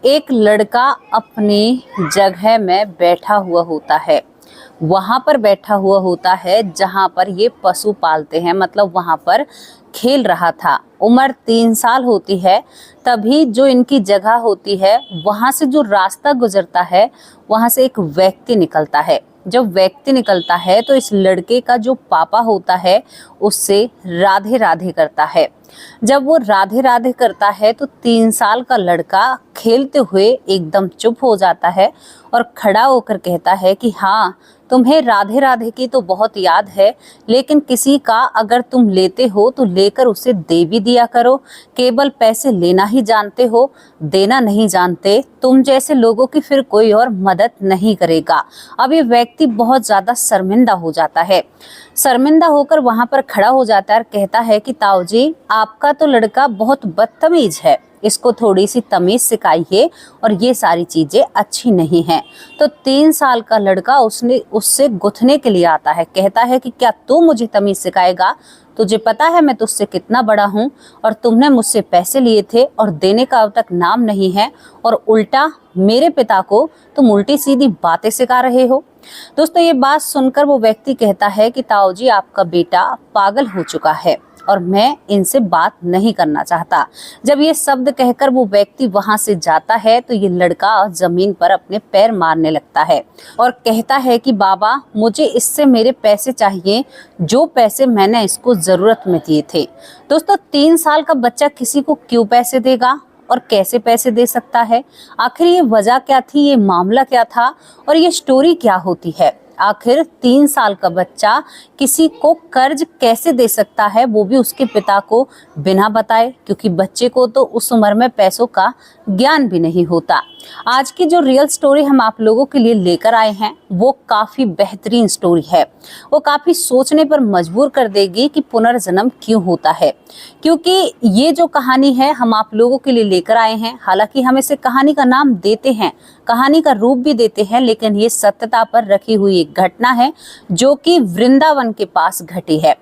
एक लड़का अपनी जगह में बैठा हुआ होता है। वहां पर बैठा हुआ होता है जहां पर ये पशु पालते हैं, मतलब वहां पर खेल रहा था। उम्र 3 साल होती है। तभी जो इनकी जगह होती है वहां से जो रास्ता गुजरता है वहां से एक व्यक्ति निकलता है। जब व्यक्ति निकलता है तो इस लड़के का जो पापा होता है उससे राधे राधे करता है। जब वो राधे राधे करता है तो 3 साल का लड़का खेलते हुए एकदम चुप हो जाता है और खड़ा होकर कहता है कि हाँ, तुम्हें राधे राधे की तो बहुत याद है, लेकिन किसी का अगर तुम लेते हो तो लेकर उसे दे भी दिया करो। केवल पैसे लेना ही जानते हो, देना नहीं जानते। तुम जैसे लोगों की फिर कोई और मदद नहीं करेगा। अब ये व्यक्ति बहुत ज्यादा शर्मिंदा हो जाता है। शर्मिंदा होकर वहां पर खड़ा हो जाता है और कहता है कि ताऊ जी, आपका तो लड़का बहुत बदतमीज है, इसको थोड़ी सी तमीज सिखाइए और ये सारी चीजें अच्छी नहीं हैं। तो 3 साल का लड़का उससे गुथने के लिए आता है। कहता है कि क्या तू मुझे तमीज सिखाएगा? तुझे पता है मैं तुझसे कितना बड़ा हूँ और तुमने मुझसे पैसे लिए थे और देने का अब तक नाम नहीं है, और उल्टा मेरे पिता को तुम उल्टी सीधी बातें सिखा रहे हो। दोस्तों, ये बात सुनकर वो व्यक्ति कहता है कि ताऊ जी, आपका बेटा पागल हो चुका है और मैं इनसे बात नहीं करना चाहता। जब ये शब्द कहकर वो व्यक्ति वहां से जाता है तो ये लड़का जमीन पर अपने पैर मारने लगता है और कहता है कि बाबा, मुझे इससे मेरे पैसे चाहिए, जो पैसे मैंने इसको जरूरत में दिए थे। दोस्तों, 3 साल का बच्चा किसी को क्यों पैसे देगा और कैसे पैसे दे सकता है? आखिर ये वजह क्या थी, ये मामला क्या था और ये स्टोरी क्या होती है? आखिर 3 साल का बच्चा किसी को कर्ज कैसे दे सकता है, वो भी उसके पिता को बिना बताए? क्योंकि बच्चे को तो उस उम्र में पैसों का ज्ञान भी नहीं होता। आज की जो रियल स्टोरी हम आप लोगों के लिए लेकर आए हैं वो काफी बेहतरीन स्टोरी है। वो काफी सोचने पर मजबूर कर देगी कि पुनर्जन्म क्यों होता है। क्योंकि ये जो कहानी है हम आप लोगों के लिए लेकर आए हैं, हालांकि हम इसे कहानी का नाम देते हैं, कहानी का रूप भी देते हैं, लेकिन ये सत्यता पर रखी हुई एक घटना है जो कि वृंदावन के पास घटी है।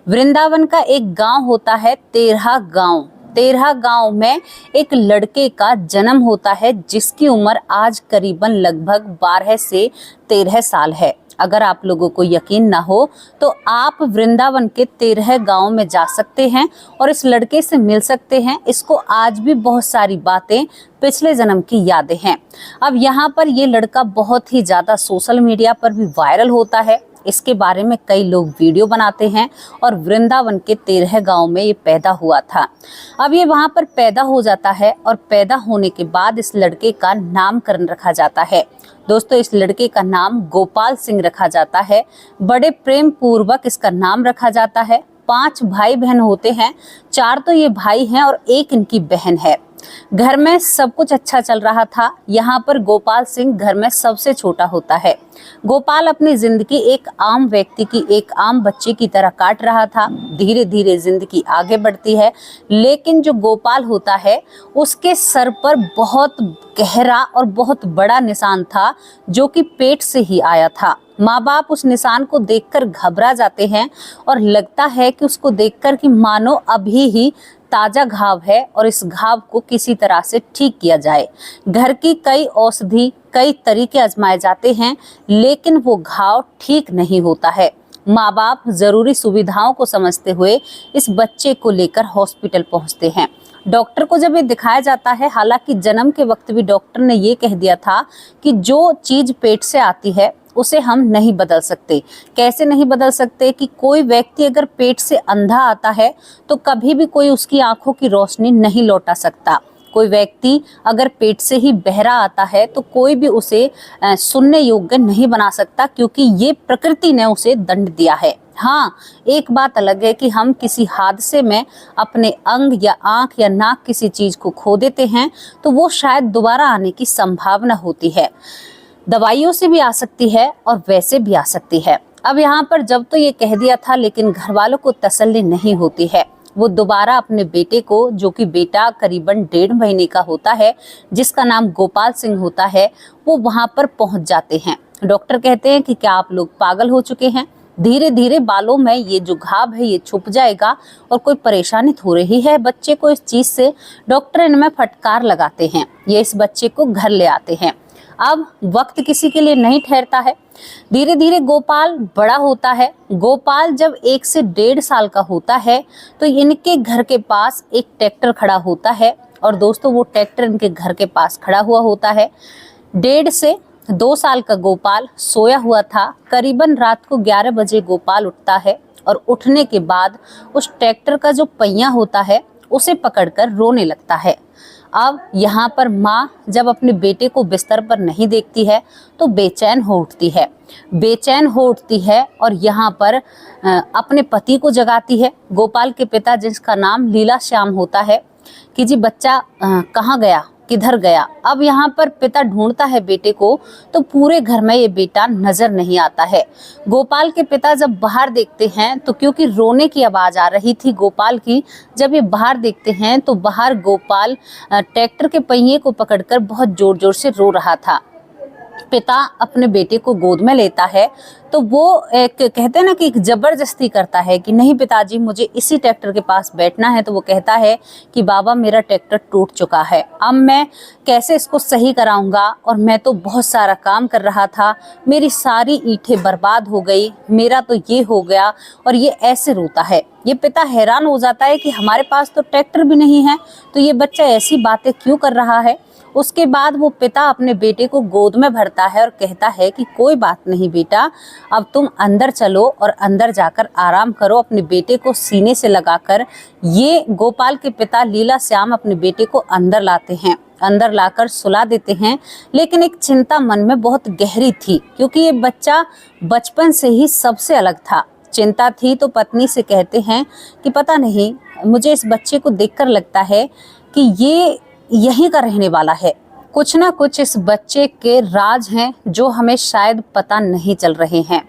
वृंदावन का एक गांव होता है तेरहा गांव। तेरहा गांव में एक लड़के का जन्म होता है जिसकी उम्र आज करीबन लगभग 12 से 13 साल है। अगर आप लोगों को यकीन ना हो तो आप वृंदावन के तेरह गांव में जा सकते हैं और इस लड़के से मिल सकते हैं। इसको आज भी बहुत सारी बातें पिछले जन्म की यादें हैं। अब यहाँ पर ये लड़का बहुत ही ज्यादा सोशल मीडिया पर भी वायरल होता है। इसके बारे में कई लोग वीडियो बनाते हैं और वृंदावन के तेरह गांव में ये पैदा हुआ था। अब ये वहां पर पैदा हो जाता है और पैदा होने के बाद इस लड़के का नामकरण रखा जाता है। दोस्तों, इस लड़के का नाम गोपाल सिंह रखा जाता है। बड़े प्रेम पूर्वक इसका नाम रखा जाता है। 5 भाई बहन होते हैं, 4 तो ये भाई हैं और 1 इनकी बहन है। घर में सब कुछ अच्छा चल रहा था। यहाँ पर गोपाल सिंह घर में सबसे छोटा होता है। गोपाल अपनी जिंदगी एक आम व्यक्ति की, एक आम बच्चे की तरह काट रहा था। धीरे धीरे जिंदगी आगे बढ़ती है, लेकिन जो गोपाल होता है उसके सर पर बहुत गहरा और बहुत बड़ा निशान था जो कि पेट से ही आया था। माँ बाप उस निशान को देखकर घबरा जाते हैं और लगता है कि उसको देखकर कि मानो अभी ही ताजा घाव है और इस घाव को किसी तरह से ठीक किया जाए। घर की कई औषधि, कई तरीके आजमाए जाते हैं, लेकिन वो घाव ठीक नहीं होता है। माँ बाप जरूरी सुविधाओं को समझते हुए इस बच्चे को लेकर हॉस्पिटल पहुंचते हैं। डॉक्टर को जब ये दिखाया जाता है, हालांकि जन्म के वक्त भी डॉक्टर ने ये कह दिया था कि जो चीज पेट से आती है उसे हम नहीं बदल सकते। कैसे नहीं बदल सकते? कि कोई व्यक्ति अगर पेट से अंधा आता है तो कभी भी कोई उसकी आंखों की रोशनी नहीं लौटा सकता। कोई व्यक्ति अगर पेट से ही बहरा आता है तो कोई भी उसे सुनने योग्य नहीं बना सकता, क्योंकि ये प्रकृति ने उसे दंड दिया है। हाँ, एक बात अलग है कि हम किसी हादसे में अपने अंग या आंख या नाक किसी चीज को खो देते हैं तो वो शायद दोबारा आने की संभावना होती है। दवाइयों से भी आ सकती है और वैसे भी आ सकती है। अब यहाँ पर जब तो ये कह दिया था, लेकिन घर वालों को तसल्ली नहीं होती है। वो दोबारा अपने बेटे को, जो कि बेटा करीबन 1.5 महीने का होता है, जिसका नाम गोपाल सिंह होता है, वो वहां पर पहुंच जाते हैं। डॉक्टर कहते हैं कि क्या आप लोग पागल हो चुके हैं? धीरे धीरे बालों में ये जो घाव है ये छुप जाएगा और कोई परेशानी हो रही है बच्चे को इस चीज से, डॉक्टर इनमें फटकार लगाते हैं। ये इस बच्चे को घर ले आते हैं। अब वक्त किसी के लिए नहीं ठहरता है। धीरे धीरे गोपाल बड़ा होता है। गोपाल जब 1 से 1.5 साल का होता है तो इनके घर के पास एक ट्रैक्टर खड़ा होता है और दोस्तों वो ट्रैक्टर इनके घर के पास खड़ा हुआ होता है। 1.5 से 2 साल का गोपाल सोया हुआ था। करीबन रात को 11 बजे गोपाल उठता है और उठने के बाद उस ट्रैक्टर का जो पहिया होता है उसे पकड़कर रोने लगता है। अब यहाँ पर माँ जब अपने बेटे को बिस्तर पर नहीं देखती है तो बेचैन हो उठती है। बेचैन हो उठती है और यहाँ पर अपने पति को जगाती है, गोपाल के पिता जिसका नाम लीला श्याम होता है, कि जी बच्चा कहाँ गया, किधर गया। अब यहाँ पर पिता ढूंढता है बेटे को तो पूरे घर में ये बेटा नजर नहीं आता है। गोपाल के पिता जब बाहर देखते हैं तो क्योंकि रोने की आवाज आ रही थी गोपाल की, जब ये बाहर देखते हैं तो बाहर गोपाल ट्रैक्टर के पहिए को पकड़कर बहुत जोर जोर से रो रहा था। पिता अपने बेटे को गोद में लेता है तो वो एक कहते हैं ना कि एक जबरदस्ती करता है कि नहीं पिताजी मुझे इसी ट्रैक्टर के पास बैठना है। तो वो कहता है कि बाबा मेरा ट्रैक्टर टूट चुका है, अब मैं कैसे इसको सही कराऊंगा, और मैं तो बहुत सारा काम कर रहा था, मेरी सारी ईंटें बर्बाद हो गई, मेरा तो ये हो गया। और ये ऐसे रोता है। ये पिता हैरान हो जाता है कि हमारे पास तो ट्रैक्टर भी नहीं है, तो ये बच्चा ऐसी बातें क्यों कर रहा है। उसके बाद वो पिता अपने बेटे को गोद में भरता है और कहता है कि कोई बात नहीं बेटा, अब तुम अंदर चलो और अंदर जाकर आराम करो। अपने बेटे को सीने से लगाकर ये गोपाल के पिता लीला श्याम अपने बेटे को अंदर लाते हैं, अंदर लाकर सुला देते हैं। लेकिन एक चिंता मन में बहुत गहरी थी क्योंकि ये बच्चा बचपन से ही सबसे अलग था। चिंता थी तो पत्नी से कहते हैं कि पता नहीं, मुझे इस बच्चे को देखकर लगता है कि ये यहीं का रहने वाला है। कुछ ना कुछ इस बच्चे के राज हैं जो हमें शायद पता नहीं चल रहे हैं।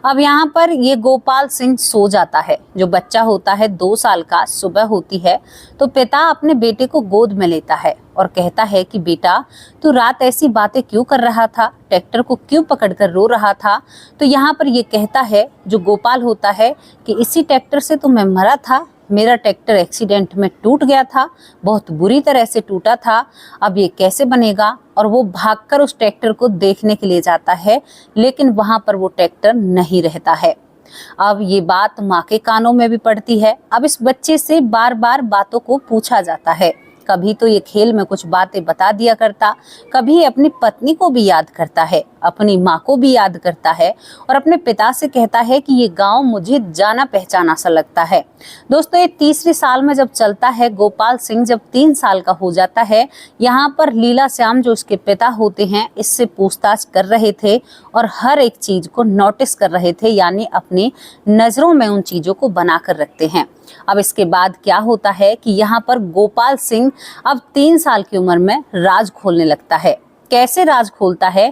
अब यहाँ पर ये गोपाल सिंह सो जाता है। जो बच्चा होता है 2 साल का, सुबह होती है तो पिता अपने बेटे को गोद में लेता है और कहता है कि बेटा तू रात ऐसी बातें क्यों कर रहा था, ट्रैक्टर को क्यों पकड़कर रो रहा था। तो यहाँ पर ये कहता है जो गोपाल होता है कि इसी ट्रैक्टर से तो मैं मरा था, मेरा ट्रैक्टर एक्सीडेंट में टूट गया था, बहुत बुरी तरह से टूटा था, अब ये कैसे बनेगा। और वो भागकर उस ट्रैक्टर को देखने के लिए जाता है, लेकिन वहां पर वो ट्रैक्टर नहीं रहता है। अब ये बात माँ के कानों में भी पड़ती है। अब इस बच्चे से बार बार बातों को पूछा जाता है। कभी तो ये खेल में कुछ बातें बता दिया करता, कभी अपनी पत्नी को भी याद करता है, अपनी माँ को भी याद करता है और अपने पिता से कहता है कि ये गांव मुझे जाना पहचाना सा लगता है। दोस्तों ये 3रे साल में जब चलता है, गोपाल सिंह जब 3 साल का हो जाता है, यहाँ पर लीला श्याम जो इसके पिता होते हैं इससे पूछताछ कर रहे थे और हर एक चीज को नोटिस कर रहे थे, यानी अपनी नजरों में उन चीजों को बना कर रखते हैं। अब इसके बाद क्या होता है कि यहाँ पर गोपाल सिंह अब 3 साल की उम्र में राज खोलने लगता है। कैसे राज खोलता है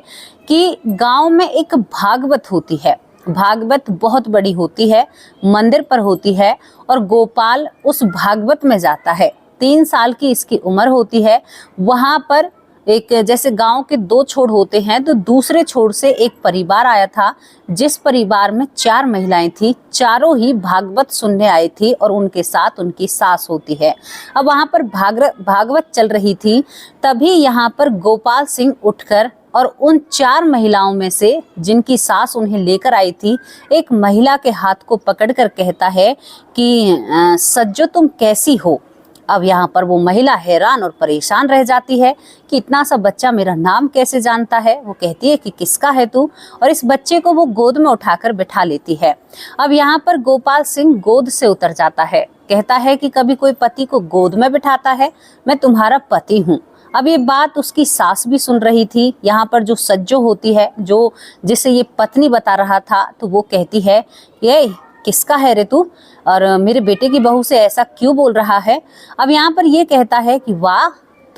कि गांव में एक भागवत होती है। भागवत बहुत बड़ी होती है, मंदिर पर होती है और गोपाल उस भागवत में जाता है। 3 साल की इसकी उम्र होती है। वहां पर एक जैसे गांव के 2 छोर होते हैं तो दूसरे छोर से एक परिवार आया था, जिस परिवार में 4 महिलाएं थी। चारों ही भागवत सुनने आई थी और उनके साथ उनकी सास होती है। अब वहां पर भागवत चल रही थी, तभी यहाँ पर गोपाल सिंह उठकर और उन 4 महिलाओं में से जिनकी सास उन्हें लेकर आई थी, एक महिला के हाथ को पकड़कर कहता है कि सज्जो तुम कैसी हो। अब यहाँ पर वो महिला हैरान और परेशान रह जाती है कि इतना सा बच्चा मेरा नाम कैसे जानता है। वो कहती है कि किसका है तू, और इस बच्चे को वो गोद में उठाकर बिठा लेती है। अब यहाँ पर गोपाल सिंह गोद से उतर जाता है, कहता है कि कभी कोई पति को गोद में बिठाता है, मैं तुम्हारा पति हूँ। अब ये बात उसकी सास भी सुन रही थी। यहाँ पर जो सज्जो होती है, जो जिसे ये पत्नी बता रहा था, तो वो कहती है ये किसका है रे तू, और मेरे बेटे की बहू से ऐसा क्यों बोल रहा है। अब यहाँ पर ये कहता है कि वाह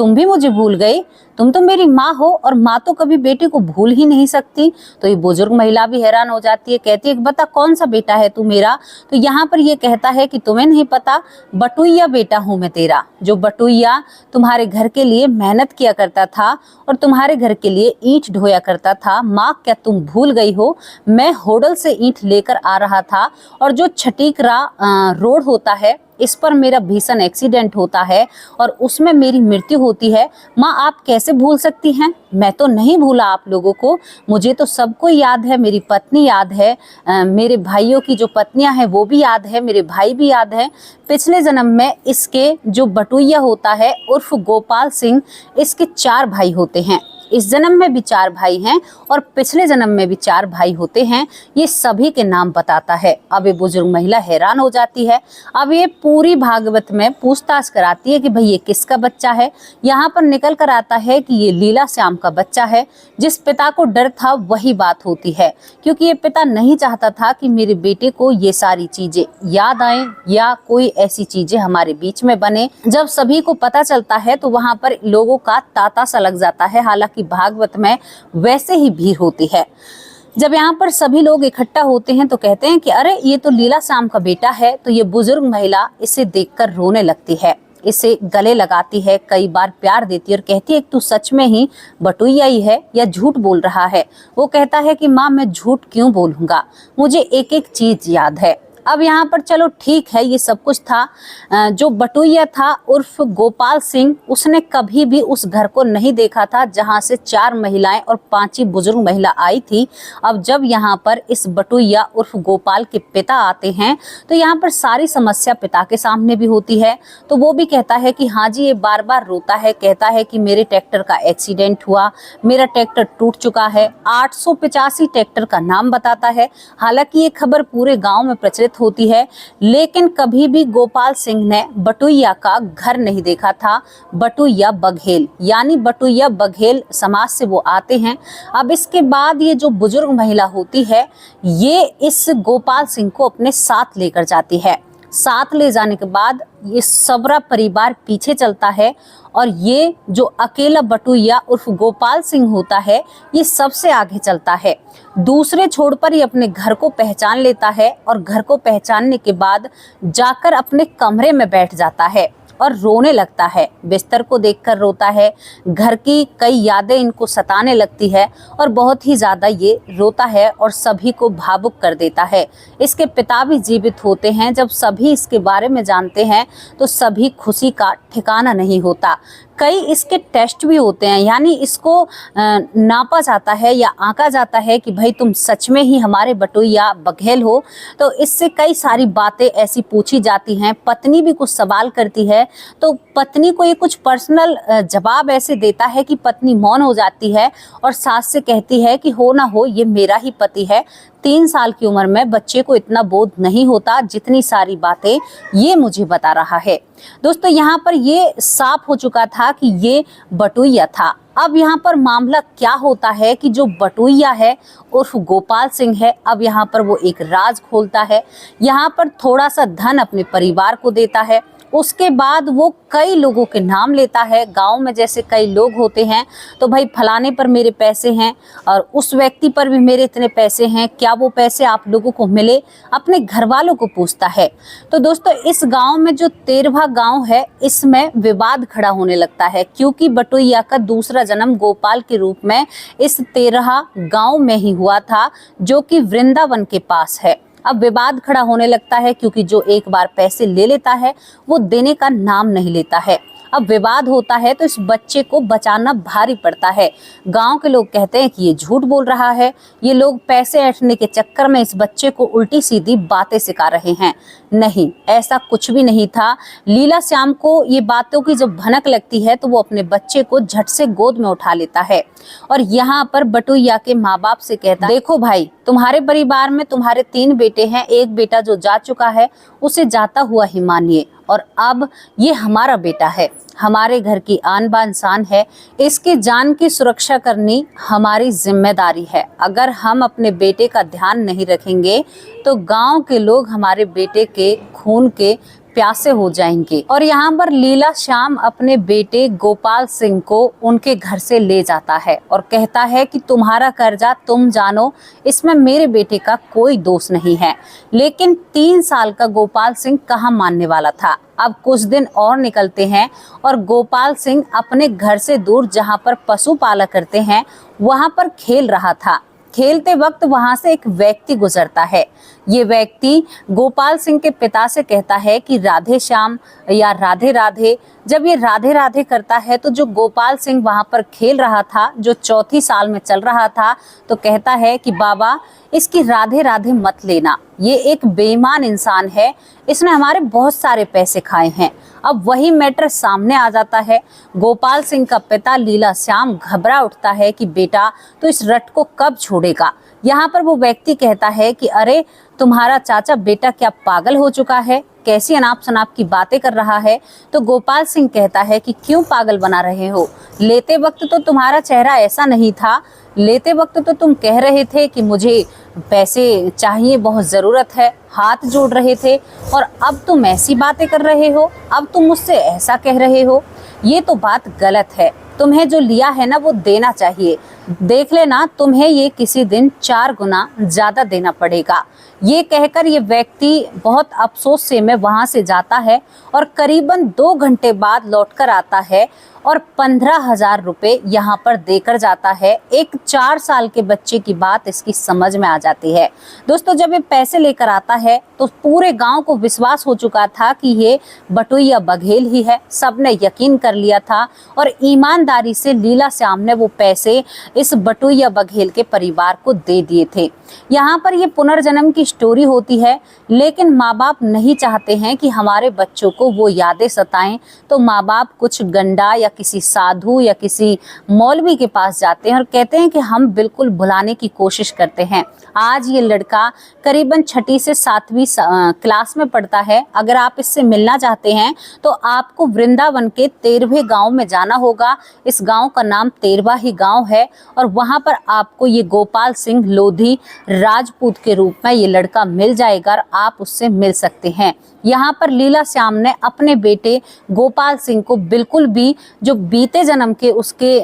तुम भी मुझे भूल गई? तुम तो मेरी माँ हो और माँ तो कभी बेटे को भूल ही नहीं सकती। तो ये बुजुर्ग महिला भी हैरान हो जाती है, कहती है बता कौन सा बेटा है तू मेरा? तो यहाँ पर ये कहता है कि तुम्हें नहीं पता, बटुइया बेटा हूँ मैं तेरा, जो बटुइया तुम्हारे घर के लिए मेहनत किया करता था और तुम्हारे घर के लिए ईंट ढोया करता था। माँ क्या तुम भूल गई हो? मैं होडल से ईंट लेकर आ रहा था और जो छटीकरा रोड होता है इस पर मेरा भीषण एक्सीडेंट होता है और उसमें मेरी मृत्यु होती है। माँ आप कैसे भूल सकती हैं? मैं तो नहीं भूला आप लोगों को, मुझे तो सबको याद है, मेरी पत्नी याद है, मेरे भाइयों की जो पत्नियां हैं वो भी याद है, मेरे भाई भी याद है। पिछले जन्म में इसके जो बटुइया होता है उर्फ गोपाल सिंह, इसके 4 भाई होते हैं। इस जन्म में भी 4 भाई हैं और पिछले जन्म में भी 4 भाई होते हैं। ये सभी के नाम बताता है। अब ये बुजुर्ग महिला हैरान हो जाती है। अब ये पूरी भागवत में पूछताछ कराती है कि भाई ये किसका बच्चा है। यहाँ पर निकल कर आता है कि ये लीला श्याम का बच्चा है। जिस पिता को डर था वही बात होती है, क्योंकि ये पिता नहीं चाहता था कि मेरे बेटे को ये सारी चीजें याद आए या कोई ऐसी चीजें हमारे बीच में बने। जब सभी को पता चलता है तो वहां पर लोगों का तांता सा लग जाता है। हालांकि भागवत में वैसे ही भीड़ होती है। जब यहाँ पर सभी लोग इकट्ठा होते हैं तो कहते हैं कि अरे ये तो लीला श्याम का बेटा है। तो ये बुजुर्ग महिला इसे देखकर रोने लगती है, इसे गले लगाती है, कई बार प्यार देती है और कहती है तू सच में ही बटुइया ही है या झूठ बोल रहा है? वो कहता है कि माँ मैं झूठ क्यों बोलूंगा, मुझे एक एक चीज याद है। अब यहाँ पर चलो ठीक है, ये सब कुछ था। जो बटुइया था उर्फ गोपाल सिंह, उसने कभी भी उस घर को नहीं देखा था जहाँ से 4 महिलाएं और 5 ही बुजुर्ग महिला आई थी। अब जब यहाँ पर इस बटुइया उर्फ गोपाल के पिता आते हैं तो यहाँ पर सारी समस्या पिता के सामने भी होती है। तो वो भी कहता है कि हाँ जी, ये बार बार रोता है, कहता है कि मेरे ट्रैक्टर का एक्सीडेंट हुआ, मेरा ट्रैक्टर टूट चुका है। 885 ट्रैक्टर का नाम बताता है। हालांकि ये खबर पूरे गाँव में प्रचलित होती है, लेकिन कभी भी गोपाल सिंह ने बटुइया का घर नहीं देखा था। बटुइया बघेल यानी बटुइया बघेल समाज से वो आते हैं। अब इसके बाद ये जो बुजुर्ग महिला होती है ये इस गोपाल सिंह को अपने साथ लेकर जाती है। साथ ले जाने के बाद ये सबरा परिवार पीछे चलता है और ये जो अकेला बटुइया उर्फ गोपाल सिंह होता है ये सबसे आगे चलता है। दूसरे छोर पर ये अपने घर को पहचान लेता है और घर को पहचानने के बाद जाकर अपने कमरे में बैठ जाता है और रोने लगता है। बिस्तर को देखकर रोता है, घर की कई यादें इनको सताने लगती है और बहुत ही ज़्यादा ये रोता है और सभी को भावुक कर देता है। इसके पिता भी जीवित होते हैं। जब सभी इसके बारे में जानते हैं तो सभी खुशी का ठिकाना नहीं होता। कई इसके टेस्ट भी होते हैं, यानी इसको नापा जाता है या आंका जाता है कि भाई तुम सच में ही हमारे बटुइया बघेल हो। तो इससे कई सारी बातें ऐसी पूछी जाती हैं। पत्नी भी कुछ सवाल करती है तो पत्नी को ये कुछ पर्सनल जवाब ऐसे देता है कि पत्नी मौन हो जाती है और सास से कहती है कि हो ना हो ये मेरा ही पति है। 3 साल की उम्र में बच्चे को इतना बोध नहीं होता जितनी सारी बातें ये मुझे बता रहा है। दोस्तों यहाँ पर ये साफ हो चुका था कि ये बटुइया था। अब यहाँ पर मामला क्या होता है कि जो बटुइया है उर्फ गोपाल सिंह है, अब यहाँ पर वो एक राज खोलता है। यहाँ पर थोड़ा सा धन अपने परिवार को देता है। उसके बाद वो कई लोगों के नाम लेता है। गांव में जैसे कई लोग होते हैं तो भाई फलाने पर मेरे पैसे हैं और उस व्यक्ति पर भी मेरे इतने पैसे हैं, क्या वो पैसे आप लोगों को मिले? अपने घर वालों को पूछता है। तो दोस्तों इस गांव में जो 13वां गांव है इसमें विवाद खड़ा होने लगता है, क्योंकि बटुइया का दूसरा जन्म गोपाल के रूप में इस 13 गांव में ही हुआ था, जो कि वृंदावन के पास है। अब विवाद खड़ा होने लगता है क्योंकि जो एक बार पैसे ले लेता है वो देने का नाम नहीं लेता है। अब विवाद होता है तो इस बच्चे को बचाना भारी पड़ता है। गांव के लोग कहते हैं कि ये झूठ बोल रहा है, ये लोग पैसे ऐंठने के चक्कर में इस बच्चे को उल्टी सीधी बातें सिखा रहे हैं। नहीं, ऐसा कुछ भी नहीं था। लीला श्याम को ये बातों की जब भनक लगती है तो वो अपने बच्चे को झट से गोद में उठा लेता है और यहाँ पर बटुइया के माँ बाप से कहता है, देखो भाई, तुम्हारे परिवार में तुम्हारे 3 बेटे हैं, एक बेटा जो जा चुका है उसे जाता हुआ ही मानिए और अब ये हमारा बेटा है, हमारे घर की आन बान शान है, इसकी जान की सुरक्षा करनी हमारी जिम्मेदारी है। अगर हम अपने बेटे का ध्यान नहीं रखेंगे तो गांव के लोग हमारे बेटे के खून के प्यासे हो जाएंगे। और यहाँ पर लीला श्याम अपने बेटे गोपाल सिंह को उनके घर से ले जाता है और कहता है कि तुम्हारा कर्जा तुम जानो, इसमें मेरे बेटे का कोई दोष नहीं है। लेकिन 3 साल का गोपाल सिंह कहाँ मानने वाला था। अब कुछ दिन और निकलते हैं और गोपाल सिंह अपने घर से दूर जहाँ पर पशु पाला करते हैं वहाँ पर खेल रहा था। खेलते वक्त वहां से एक व्यक्ति गुजरता है। ये व्यक्ति गोपाल सिंह के पिता से कहता है कि राधे श्याम या राधे राधे। जब ये राधे राधे करता है तो जो गोपाल सिंह वहां पर खेल रहा था, जो 4थी साल में चल रहा था, तो कहता है कि बाबा इसकी राधे राधे मत लेना, ये एक बेईमान इंसान है, इसने हमारे बहुत सारे पैसे खाए हैं। अब वही मैटर सामने आ जाता है। गोपाल सिंह का पिता लीला श्याम घबरा उठता है कि बेटा तो इस रट को कब छोड़ेगा। यहाँ पर वो व्यक्ति कहता है कि अरे तुम्हारा चाचा बेटा क्या पागल हो चुका है, कैसी अनाप शनाप की बातें कर रहा है। तो गोपाल सिंह कहता है कि क्यों पागल बना रहे हो, लेते वक्त तो तुम्हारा चेहरा ऐसा नहीं था, लेते वक्त तो तुम कह रहे थे कि मुझे पैसे चाहिए, बहुत ज़रूरत है, हाथ जोड़ रहे थे, और अब तुम ऐसी बातें कर रहे हो, अब तुम मुझसे ऐसा कह रहे हो। ये तो बात गलत है, तुम्हें जो लिया है ना वो देना चाहिए, देख लेना तुम्हें ये किसी दिन 4 गुना ज़्यादा देना पड़ेगा। ये कहकर ये व्यक्ति बहुत अफसोस से में वहाँ से जाता है और करीबन 2 घंटे बाद लौटकर आता है और 15,000 रुपये यहाँ पर देकर जाता है। एक 4 साल के बच्चे की बात इसकी समझ में आ जाती है। दोस्तों जब ये पैसे लेकर आता है तो पूरे गांव को विश्वास हो चुका था कि ये बटुइया बघेल ही है, सबने यकीन कर लिया था और ईमानदारी से लीला श्याम ने वो पैसे इस बटुइया बघेल के परिवार को दे दिए थे। यहाँ पर ये पुनर्जन्म की स्टोरी होती है, लेकिन माँ बाप नहीं चाहते हैं कि हमारे बच्चों को वो यादें सताएं, तो माँ बाप कुछ गंडा या किसी साधु या किसी मौलवी के पास जाते हैं और कहते हैं कि हम बिल्कुल भुलाने की कोशिश करते हैं। आज ये लड़का करीबन 6ठी से 7वीं क्लास में पढ़ता है। अगर आप इससे मिलना चाहते हैं तो आपको वृंदावन के 13वें गांव में जाना होगा। इस गांव का नाम 13वां ही गांव है और वहां पर आपको ये गोपाल सिंह लोधी राजपूत के रूप में ये लड़का मिल जाएगा और आप उससे मिल सकते हैं। यहाँ पर लीला श्याम ने अपने बेटे गोपाल सिंह को बिल्कुल भी, जो बीते जन्म के उसके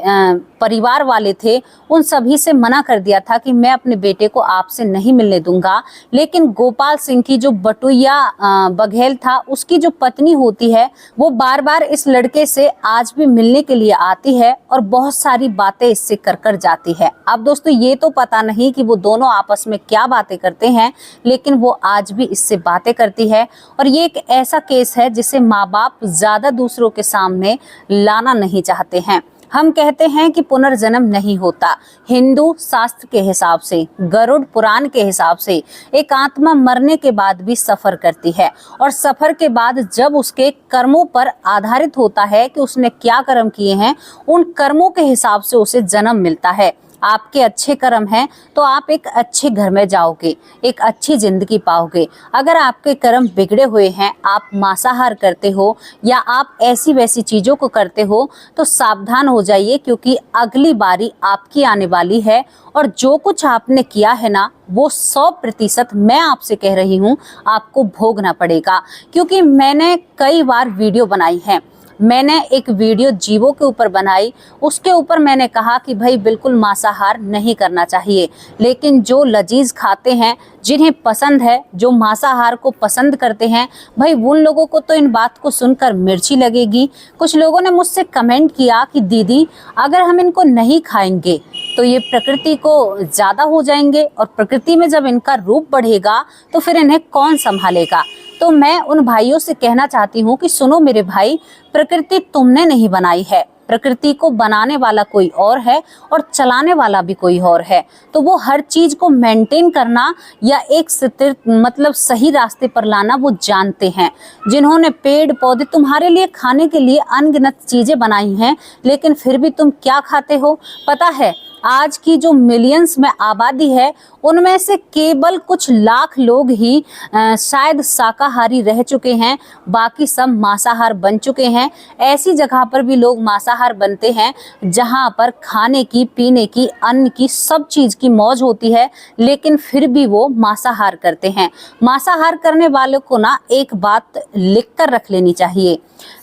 परिवार वाले थे, उन सभी से मना कर दिया था कि मैं अपने बेटे को आपसे नहीं मिलने दूंगा। लेकिन गोपाल सिंह की जो बटुइया बघेल था, उसकी जो पत्नी होती है, वो बार बार इस लड़के से आज भी मिलने के लिए आती है और बहुत सारी बातें इससे कर जाती है। अब दोस्तों ये तो पता नहीं कि वो दोनों आपस में क्या बातें करते हैं, लेकिन वो आज भी इससे बातें करती है। और ये एक ऐसा केस है जिसे माँ बाप ज्यादा दूसरों के सामने लाना नहीं चाहते हैं। हम कहते हैं कि पुनर्जन्म नहीं होता। हिंदू शास्त्र के हिसाब से, गरुड़ पुराण के हिसाब से एक आत्मा मरने के बाद भी सफर करती है और सफर के बाद जब उसके कर्मों पर आधारित होता है कि उसने क्या कर्म किए हैं, उन कर्मों के हिसाब से उसे जन्म मिलता है। आपके अच्छे कर्म हैं तो आप एक अच्छे घर में जाओगे, एक अच्छी जिंदगी पाओगे। अगर आपके कर्म बिगड़े हुए हैं, आप मांसाहार करते हो या आप ऐसी वैसी चीज़ों को करते हो, तो सावधान हो जाइए, क्योंकि अगली बारी आपकी आने वाली है और जो कुछ आपने किया है ना, वो 100% मैं आपसे कह रही हूँ आपको भोगना पड़ेगा। क्योंकि मैंने कई बार वीडियो बनाई है। मैंने एक वीडियो जीवों के ऊपर बनाई, उसके ऊपर मैंने कहा कि भाई बिल्कुल मांसाहार नहीं करना चाहिए, लेकिन जो लजीज खाते हैं, जिन्हें पसंद है, जो मांसाहार को पसंद करते हैं, भाई उन लोगों को तो इन बात को सुनकर मिर्ची लगेगी। कुछ लोगों ने मुझसे कमेंट किया कि दीदी अगर हम इनको नहीं खाएंगे तो ये प्रकृति को ज़्यादा हो जाएंगे और प्रकृति में जब इनका रूप बढ़ेगा तो फिर इन्हें कौन संभालेगा। तो मैं उन भाइयों से कहना चाहती हूँ कि सुनो मेरे भाई, प्रकृति तुमने नहीं बनाई है, प्रकृति को बनाने वाला कोई और है और चलाने वाला भी कोई और है। तो वो हर चीज को मेंटेन करना या एक स्थिर मतलब सही रास्ते पर लाना वो जानते हैं। जिन्होंने पेड़ पौधे तुम्हारे लिए खाने के लिए अनगिनत चीजें बनाई हैं, लेकिन फिर भी तुम क्या खाते हो पता है? आज की जो मिलियंस में आबादी है उनमें से केवल कुछ लाख लोग ही शायद शाकाहारी रह चुके हैं, बाकी सब मांसाहार बन चुके हैं। ऐसी जगह पर भी लोग मांसाहार बनते हैं जहां पर खाने की, पीने की, अन्न की, सब चीज की मौज होती है, लेकिन फिर भी वो मांसाहार करते हैं। मांसाहार करने वालों को ना एक बात लिख कर रख लेनी चाहिए।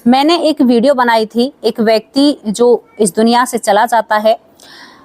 मैंने एक वीडियो बनाई थी, एक व्यक्ति जो इस दुनिया से चला जाता है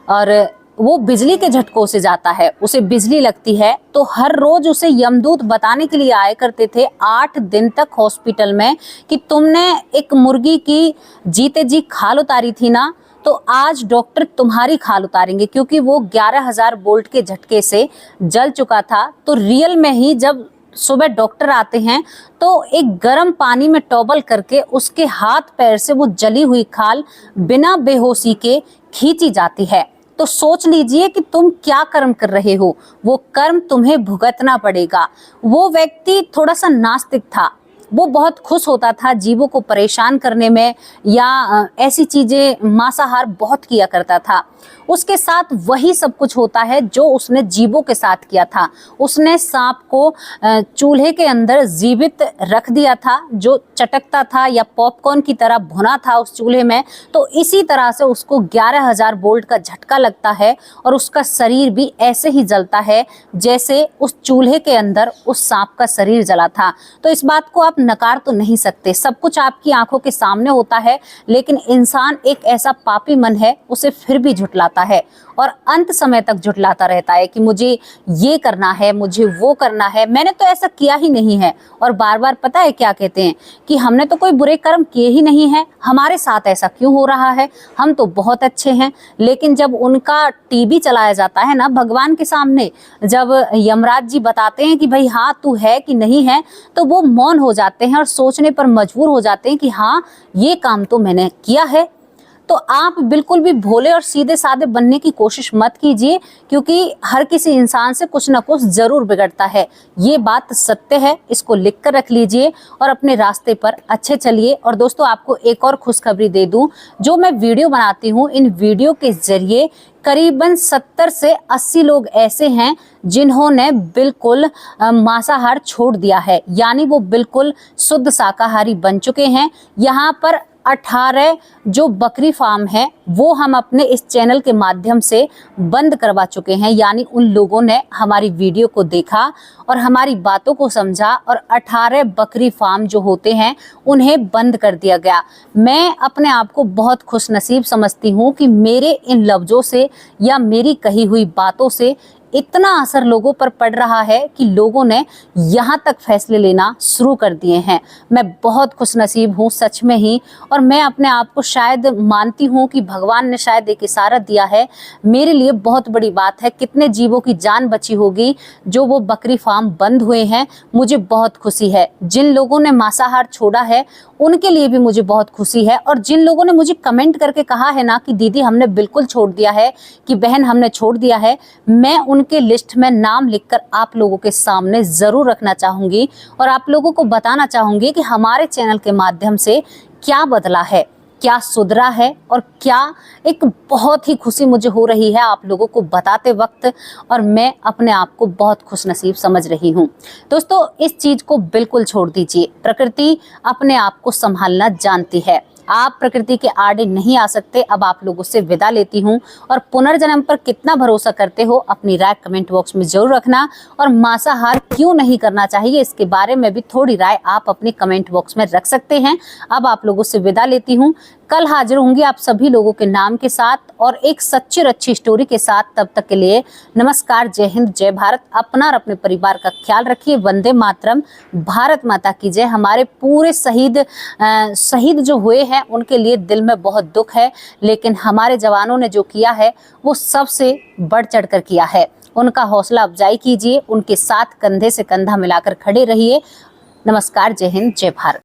और वो बिजली के झटकों से जाता है, उसे बिजली लगती है, तो हर रोज उसे यमदूत बताने के लिए आए करते थे 8 दिन तक हॉस्पिटल में कि तुमने एक मुर्गी की जीते जी खाल उतारी थी ना, तो आज डॉक्टर तुम्हारी खाल उतारेंगे, क्योंकि वो 11,000 वोल्ट के झटके से जल चुका था। तो रियल में ही जब सुबह डॉक्टर आते हैं तो एक गर्म पानी में टॉवल करके उसके हाथ पैर से वो जली हुई खाल बिना बेहोशी के खींची जाती है। तो सोच लीजिए कि तुम क्या कर्म कर रहे हो, वो कर्म तुम्हें भुगतना पड़ेगा। वो व्यक्ति थोड़ा सा नास्तिक था, वो बहुत खुश होता था जीवों को परेशान करने में, या ऐसी चीजें मांसाहार बहुत किया करता था। उसके साथ वही सब कुछ होता है जो उसने जीवों के साथ किया था। उसने सांप को चूल्हे के अंदर जीवित रख दिया था, जो चटकता था या पॉपकॉर्न की तरह भुना था उस चूल्हे में। तो इसी तरह से उसको 11,000 वोल्ट का झटका लगता है और उसका शरीर भी ऐसे ही जलता है जैसे उस चूल्हे के अंदर उस सांप का शरीर जला था। तो इस बात को आप नकार तो नहीं सकते, सब कुछ आपकी आंखों के सामने होता है, लेकिन इंसान एक ऐसा पापी मन है, उसे फिर भी झुठलाता है और अंत समय तक झुठलाता रहता है कि मुझे ये करना है, मुझे वो करना है, मैंने तो ऐसा किया ही नहीं है। और बार बार पता है क्या कहते हैं कि हमने तो कोई बुरे कर्म किए ही नहीं है, हमारे साथ ऐसा क्यों हो रहा है, हम तो बहुत अच्छे हैं। लेकिन जब उनका टीवी चलाया जाता है ना भगवान के सामने, जब यमराज जी बताते हैं कि भाई हाँ तू है कि नहीं है, तो वो मौन हो जाते हैं और सोचने पर मजबूर हो जाते हैं कि हाँ ये काम तो मैंने किया है। तो आप बिल्कुल भी भोले और सीधे साधे बनने की कोशिश मत कीजिए, क्योंकि हर किसी इंसान से कुछ ना कुछ जरूर बिगड़ता है। ये बात सत्य है, इसको लिख कर रख लीजिए और अपने रास्ते पर अच्छे चलिए। और दोस्तों आपको एक और खुशखबरी दे दूं, जो मैं वीडियो बनाती हूँ, इन वीडियो के जरिए करीबन 70 से 80 लोग ऐसे हैं जिन्होंने बिल्कुल मांसाहार छोड़ दिया है, यानी वो बिल्कुल शुद्ध शाकाहारी बन चुके हैं। यहाँ पर 18 जो बकरी फार्म है वो हम अपने इस चैनल के माध्यम से बंद करवा चुके हैं, यानी उन लोगों ने हमारी वीडियो को देखा और हमारी बातों को समझा और 18 बकरी फार्म जो होते हैं उन्हें बंद कर दिया गया। मैं अपने आप को बहुत खुशनसीब समझती हूँ कि मेरे इन लफ्ज़ों से या मेरी कही हुई बातों से इतना असर लोगों पर पड़ रहा है कि लोगों ने यहाँ तक फैसले लेना शुरू कर दिए हैं। मैं बहुत खुशनसीब हूँ सच में ही, और मैं अपने आप को शायद मानती हूँ कि भगवान ने शायद एक इशारा दिया है। मेरे लिए बहुत बड़ी बात है, कितने जीवों की जान बची होगी जो वो बकरी फार्म बंद हुए हैं। मुझे बहुत खुशी है। जिन लोगों ने मांसाहार छोड़ा है उनके लिए भी मुझे बहुत खुशी है, और जिन लोगों ने मुझे कमेंट करके कहा है ना कि दीदी हमने बिल्कुल छोड़ दिया है, कि बहन हमने छोड़ दिया है, मैं उनके लिस्ट में नाम लिखकर आप लोगों के सामने जरूर रखना चाहूंगी और आप लोगों को बताना चाहूंगी कि हमारे चैनल के माध्यम से क्या बदला है, क्या सुधरा है, और क्या एक बहुत ही खुशी मुझे हो रही है आप लोगों को बताते वक्त, और मैं अपने आप को बहुत खुशनसीब समझ रही हूँ। दोस्तों इस चीज को बिल्कुल छोड़ दीजिए, प्रकृति अपने आप को संभालना जानती है, आप प्रकृति के आड़े नहीं आ सकते। अब आप लोगों से विदा लेती हूँ, और पुनर्जन्म पर कितना भरोसा करते हो अपनी राय कमेंट बॉक्स में जरूर रखना, और मांसाहार क्यों नहीं करना चाहिए इसके बारे में भी थोड़ी राय आप अपने कमेंट बॉक्स में रख सकते हैं। अब आप लोगों से विदा लेती हूँ, कल हाजिर होंगी आप सभी लोगों के नाम के साथ और एक सच्ची और अच्छी स्टोरी के साथ। तब तक के लिए नमस्कार, जय हिंद, जय भारत। अपना और अपने परिवार का ख्याल रखिए। वंदे मातरम, भारत माता की जय। हमारे पूरे शहीद जो हुए हैं उनके लिए दिल में बहुत दुख है, लेकिन हमारे जवानों ने जो किया है वो सबसे बढ़ चढ़ कर किया है। उनका हौसला अफजाई कीजिए, उनके साथ कंधे से कंधा मिलाकर खड़े रहिए। नमस्कार, जय हिंद, जय भारत।